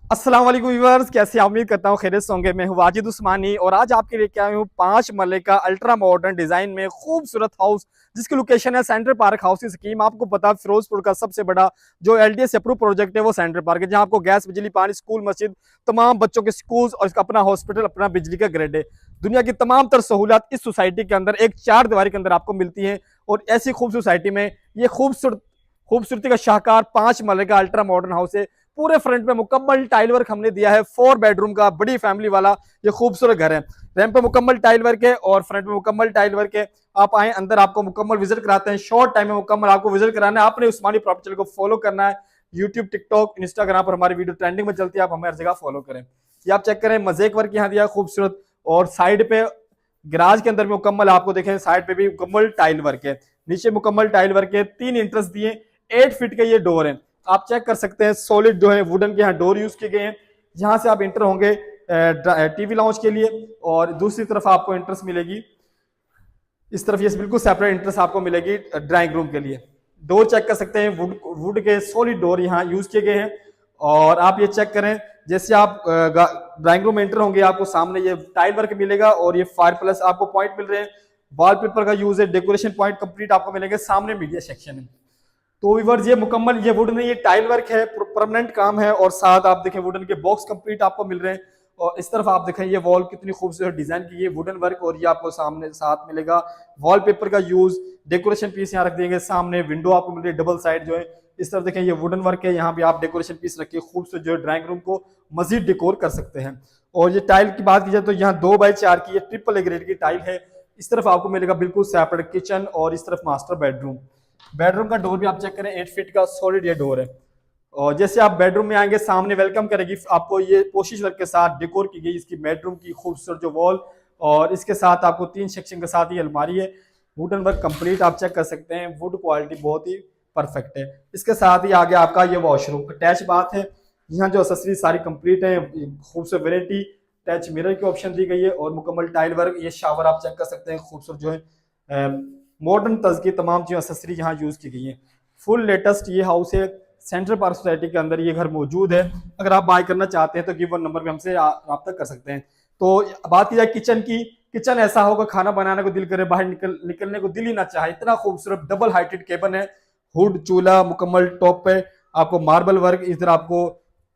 अस्सलाम वालेकुम व्यूअर्स, कैसे उम्मीद करता हूँ खैरियत से होंगे। मैं हूँ वाजिद उस्मानी और आज आपके लिए क्या हूँ 5 मरले का अल्ट्रा मॉडर्न डिजाइन में खूबसूरत हाउस, जिसकी लोकेशन है सेंट्रल पार्क हाउस की स्कीम। आपको पता है फिरोजपुर का सबसे बड़ा जो एलडीएस अप्रूव प्रोजेक्ट है वो सेंट्रल पार्क है, जहाँ आपको गैस, बिजली, पानी, स्कूल, मस्जिद, तमाम बच्चों के स्कूल्स और इसका अपना हॉस्पिटल, अपना बिजली का ग्रिड है। दुनिया की तमाम तर सहूलियत इस सोसाइटी के अंदर एक 4 दीवारी के अंदर आपको मिलती है। और ऐसी खूबसूरत सोसाइटी में ये खूबसूरती का शाहकार 5 मरले का अल्ट्रा मॉडर्न हाउस है। पूरे फ्रंट में मुकम्मल टाइल वर्क हमने दिया है। 4 बेडरूम का बड़ी फैमिली वाला ये खूबसूरत घर है। रैंप पे मुकम्मल टाइल वर्क है और फ्रंट में मुकम्मल टाइल वर्क है। आप आए अंदर, आपको मुकम्मल विजिट कराते हैं। शॉर्ट टाइम में मुकम्मल आपको विजिट कराना है। आपने उस्मानी प्रॉपर्टी को फॉलो करना है। यूट्यूब, टिकटॉक, इंस्टाग्राम पर हमारी वीडियो ट्रेंडिंग में चलती है, आप हमें हर जगह फॉलो करें। ये आप चेक करें, मजेक वर्क यहाँ दिया खूबसूरत। और साइड पे गराज के अंदर भी मुकम्मल आपको देखें, साइड पे भी मुकम्मल टाइल वर्क है, नीचे मुकम्मल टाइल वर्क है। 3 इंट्रेंस दिए, 8 फीट का ये डोर है। आप चेक कर सकते हैं, सॉलिड जो है वुडन के यहाँ डोर यूज किए गए हैं। यहाँ से आप इंटर होंगे टीवी लाउंज के लिए, और दूसरी तरफ आपको इंट्रेंस मिलेगी इस तरफ। ये बिल्कुल सेपरेट इंट्रेंस आपको मिलेगी ड्राइंग रूम के लिए। डोर चेक कर सकते हैं, वुड के सॉलिड डोर यहाँ यूज किए गए हैं। और आप ये चेक करें, जैसे आप ड्राइंग रूम में एंटर होंगे, आपको सामने ये टाइल वर्क मिलेगा और ये फायर प्लस आपको पॉइंट मिल रहे हैं। वॉलपेपर का यूज है, डेकोरेशन पॉइंट कंप्लीट आपको मिलेंगे। सामने मीडिया सेक्शन है। तो व्यूअर्स, ये मुकम्मल ये वुड नहीं, ये टाइल वर्क है, परमानेंट काम है। और साथ आप देखें वुडन के बॉक्स कंप्लीट आपको मिल रहे हैं। और इस तरफ आप देखें, ये वॉल कितनी खूबसूरत डिजाइन की है, वुडन वर्क। और ये आपको सामने साथ मिलेगा वॉलपेपर का यूज, डेकोरेशन पीस यहाँ रख देंगे। सामने विंडो आपको मिल रही है डबल साइड जो है। इस तरफ देखें, ये वुडन वर्क है, यहाँ भी आप डेकोरेशन पीस रखिए खूबसूरत, जो है ड्राइंग रूम को मजीद डेकोर कर सकते हैं। और ये टाइल की बात की जाए तो यहाँ 2x4 की ये ट्रिपल ए ग्रेड की टाइल है। इस तरफ आपको मिलेगा बिल्कुल सेपरेट किचन, और इस तरफ मास्टर बेडरूम। बेडरूम का डोर भी आप चेक करें, 8 फीट का सॉलिड ये डोर है। और जैसे आप बेडरूम में आएंगे, सामने वेलकम करेगी आपको ये पोशिश वर्क के साथ डेकोर की गई इसकी बेडरूम की खूबसूरत जो वॉल। और इसके साथ आपको 3 सेक्शन के साथ ये अलमारी है। वुडन वर्क कंप्लीट आप चेक कर सकते हैं, वुड क्वालिटी बहुत ही परफेक्ट है। इसके साथ ही आगे आपका ये वॉशरूम अटैच बात है। यहाँ जो एक्सेसरीज सारी कंप्लीट है, खूबसूरत वेराइटी, टच मिरर की ऑप्शन दी गई है और मुकम्मल टाइल वर्क। ये शावर आप चेक कर सकते हैं, खूबसूरत जो है मॉडर्न तर्ज की तमाम जो एक्सेसरी यहाँ यूज की गई है। फुल लेटेस्ट ये हाउस है, सेंट्रल पार्क सोसाइटी के अंदर ये घर मौजूद है। अगर आप बाय करना चाहते हैं तो गिवन नंबर पे हमसे रब्ता कर सकते हैं। तो बात की जाए किचन की, किचन ऐसा होगा खाना बनाने को दिल करे, बाहर निकलने को दिल ही ना चाहे, इतना खूबसूरत डबल हाइटेड केबन है। हुड, चूल्हा मुकम्मल टॉप पे, आपको मार्बल वर्क, इधर आपको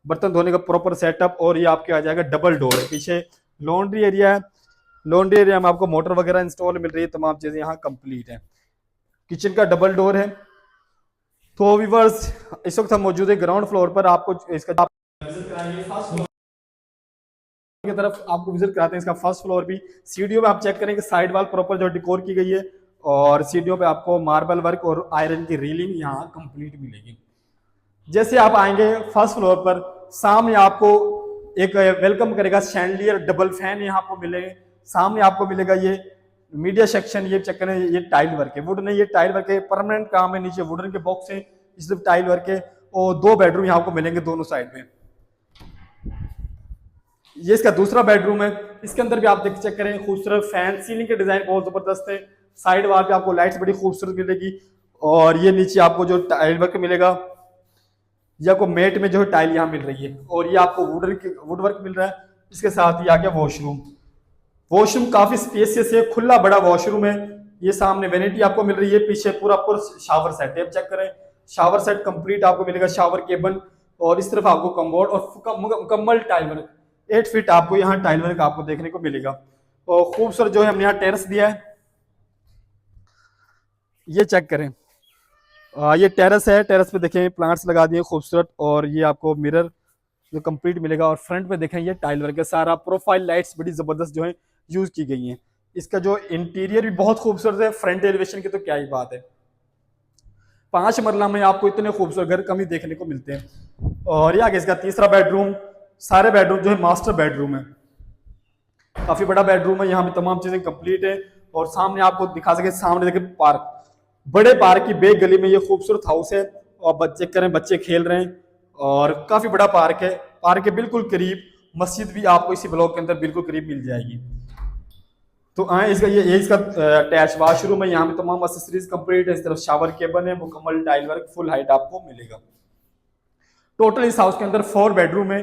बर्तन धोने का प्रॉपर सेटअप। और ये आपके आ जाएगा डबल डोर है। पीछे लॉन्ड्री एरिया है, लॉन्ड्री एरिया में आपको मोटर वगैरह इंस्टॉल मिल रही है, तमाम चीजें यहाँ कंप्लीट है। किचन का डबल डोर है। तो व्यूअर्स, इस वक्त हम मौजूद है ग्राउंड फ्लोर पर। आपको इसका विजिट कराएंगे, फर्स्ट फ्लोर की तरफ आपको विजिट कराते हैं। इसका फर्स्ट फ्लोर भी सीढ़ियों में आप चेक करें कि साइड वाल प्रॉपर जो डिकोर की गई है, और सीढ़ियों पे आपको मार्बल वर्क और आयरन की रीलिंग यहाँ कंप्लीट मिलेगी। जैसे आप आएंगे फर्स्ट फ्लोर पर, सामने आपको एक वेलकम करेगा शैंडलियर डबल फैन यहाँ आपको मिलेंगे। सामने आपको मिलेगा ये मीडिया सेक्शन। ये चेक करें, ये टाइल वर्क है, वुड नहीं, ये टाइल वर्क है, परमानेंट काम है। नीचे वुडन के बॉक्स है, इस तरफ टाइल वर्क है। और 2 बेडरूम यहाँ आपको मिलेंगे दोनों साइड में। ये इसका दूसरा बेडरूम है। इसके अंदर भी आप देख चेक करें, खूबसूरत फैन, सीलिंग के डिजाइन बहुत जबरदस्त है। साइड वाल पे आपको लाइट्स बड़ी खूबसूरत मिलेगी। और ये नीचे आपको जो टाइल वर्क मिलेगा, ये आपको मेट में जो है टाइल यहाँ मिल रही है। और ये आपको वुड वर्क मिल रहा है। इसके साथ ही आ गया वॉशरूम। वॉशरूम काफी स्पेसियस है, खुला बड़ा वॉशरूम है। ये सामने वेनिटी आपको मिल रही है, पीछे पूरा शावर सेट है। चेक करें, शावर सेट कंप्लीट आपको मिलेगा, शावर केबल। और इस तरफ आपको कमोड और मुकम्मल टाइल वर्क, 8 फीट आपको यहाँ टाइल वर्क आपको देखने को मिलेगा। और खूबसूरत जो है हमने यहाँ टेरेस दिया है, ये चेक करें। ये टेरेस है, टेरेस पे देखें प्लांट्स लगा दिए खूबसूरत। और ये आपको मिरर जो कंप्लीट मिलेगा। और फ्रंट पे देखें, ये टाइल वर्क है सारा, प्रोफाइल लाइट्स बड़ी जबरदस्त जो है यूज की गई हैं। इसका जो इंटीरियर भी बहुत खूबसूरत है। फ्रंट एलिवेशन की तो क्या ही बात है। 5 मरला में आपको इतने खूबसूरत घर कम ही देखने को मिलते हैं। और ये आगे इसका तीसरा बेडरूम। सारे बेडरूम जो है मास्टर बेडरूम है, काफी बड़ा बेडरूम है। यहाँ पे तमाम चीजें कंप्लीट है। और सामने आपको दिखा सके, सामने देखे पार्क, बड़े पार्क की बेग गली में ये खूबसूरत हाउस है। और बच्चे करें, बच्चे खेल रहे हैं। और काफी बड़ा पार्क है। पार्क के बिल्कुल करीब मस्जिद भी आपको इसी ब्लॉक के अंदर बिल्कुल करीब मिल जाएगी। तो आए इसका ये इसका अटैच वाशरूम है। यहाँ पे तमाम एक्सेसरीज कंप्लीट है। इस तरफ शावर केबल है, मुकम्मल टाइल वर्क, फुल हाइट आपको मिलेगा। टोटल इस हाउस के अंदर 4 बेडरूम है।